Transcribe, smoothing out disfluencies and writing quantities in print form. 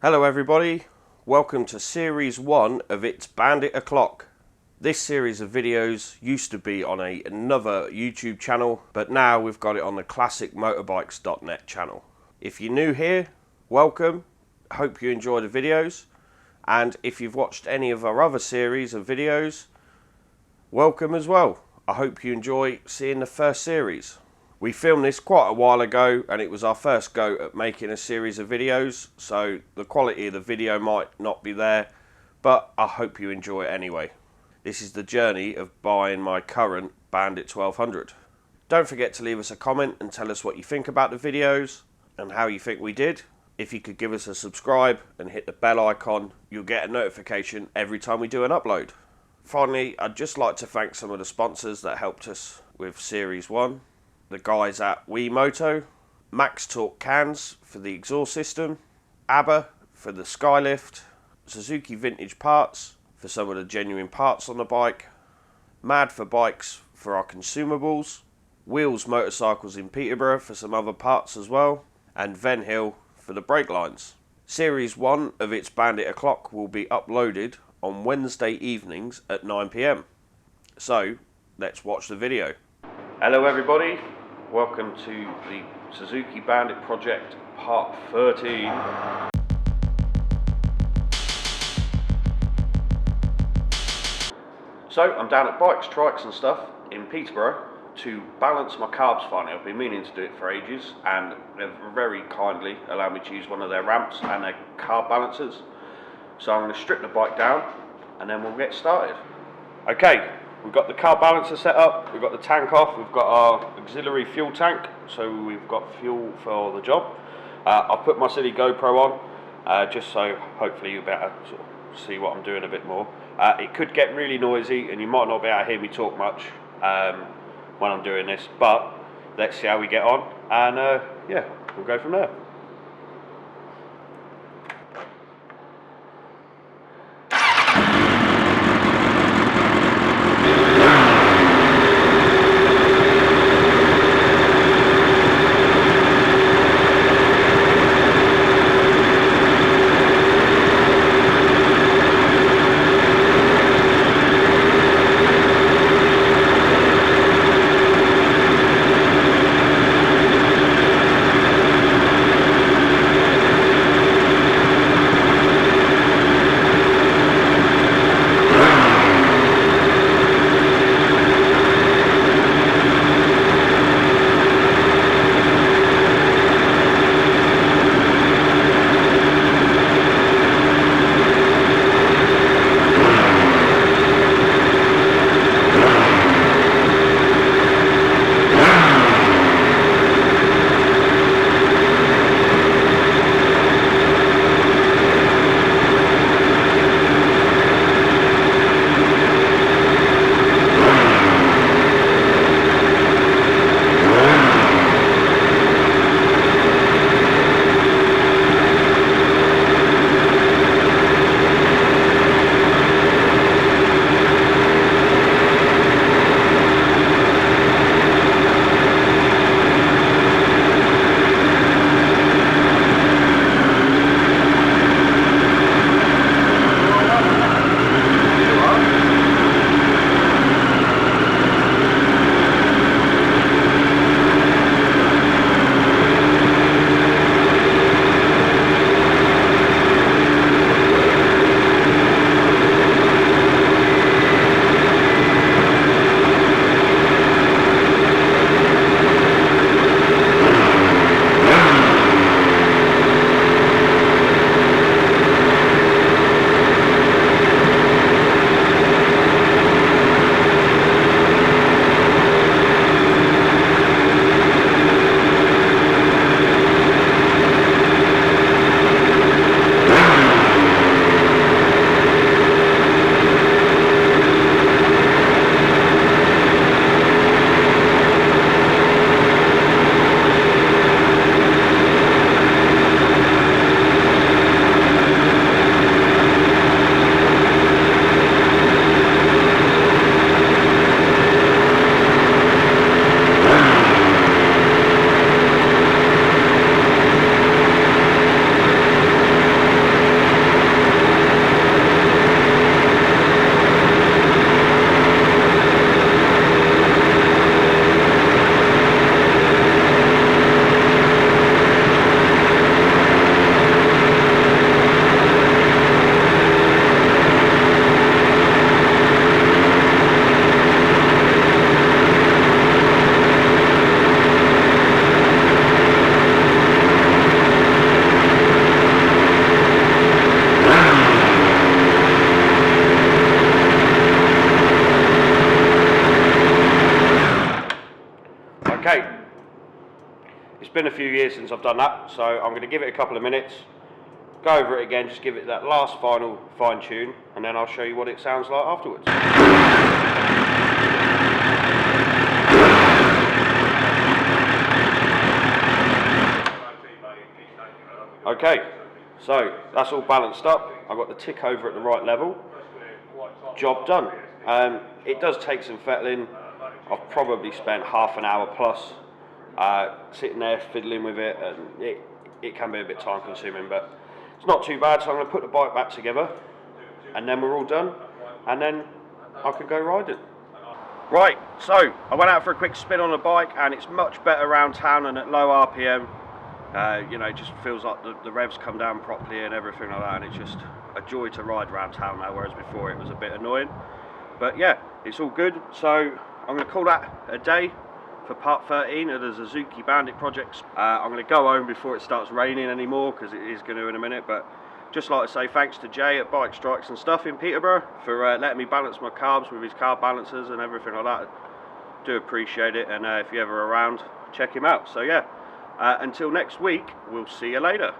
Hello everybody, welcome to series 1 of It's Bandit O'Clock. This series of videos used to be on another YouTube channel, but now we've got it on the classic-motorbikes.nett channel. If you're new here, welcome, hope you enjoy the videos, and if you've watched any of our other series of videos, welcome as well. I hope you enjoy seeing the first series. We filmed this quite a while ago and it was our first go at making a series of videos, so the quality of the video might not be there, but I hope you enjoy it anyway. This is the journey of buying my current Bandit 1200. Don't forget to leave us a comment and tell us what you think about the videos and how you think we did. If you could give us a subscribe and hit the bell icon, you'll get a notification every time we do an upload. Finally, I'd just like to thank some of the sponsors that helped us with series 1. The guys at WeMoto, Max Torque cans for the exhaust system, ABBA for the skylift, Suzuki Vintage Parts for some of the genuine parts on the bike, Mad for Bikes for our consumables, Wheels Motorcycles in Peterborough for some other parts as well, and Ven Hill for the brake lines. Series 1 of It's Bandit O'Clock will be uploaded on Wednesday evenings at 9 PM. So, let's watch the video. Hello everybody. Welcome to the Suzuki Bandit project part 13. So I'm down at Bikes, Trikes and stuff in Peterborough to balance my carbs finally. I've been meaning to do it for ages and they've very kindly allowed me to use one of their ramps and their carb balancers. So I'm going to strip the bike down and then we'll get started. Okay. We've got the carb balancer set up, we've got the tank off, we've got our auxiliary fuel tank, so we've got fuel for the job. I've put my silly GoPro on, just so hopefully you'll be able to sort of see what I'm doing a bit more. It could get really noisy and you might not be able to hear me talk much when I'm doing this, but let's see how we get on and yeah, we'll go from there. been a few years since I've done that, so I'm going to give it a couple of minutes, go over it again, just give it that last final fine tune, and then I'll show you what it sounds like afterwards. Okay, so that's all balanced up. I've got the tick over at the right level. Job done. It does take some fettling. I've probably spent half an hour plus sitting there fiddling with it, and it can be a bit time consuming, but it's not too bad. So I'm going to put the bike back together, and then we're all done, and then I can go riding. Right, so I went out for a quick spin on the bike, and it's much better around town and at low RPM. You know, it just feels like the revs come down properly and everything like that, and it's just a joy to ride around town now, whereas before it was a bit annoying. But yeah, it's all good, so I'm going to call that a day for part 13 of the Suzuki Bandit projects. I'm going to go home before it starts raining anymore, because it is going to in a minute, but just like to say thanks to Jay at Bike Strikes and stuff in Peterborough for letting me balance my carbs with his carb balancers and everything like that. Do appreciate it, and if you're ever around, check him out. So yeah, until next week, we'll see you later.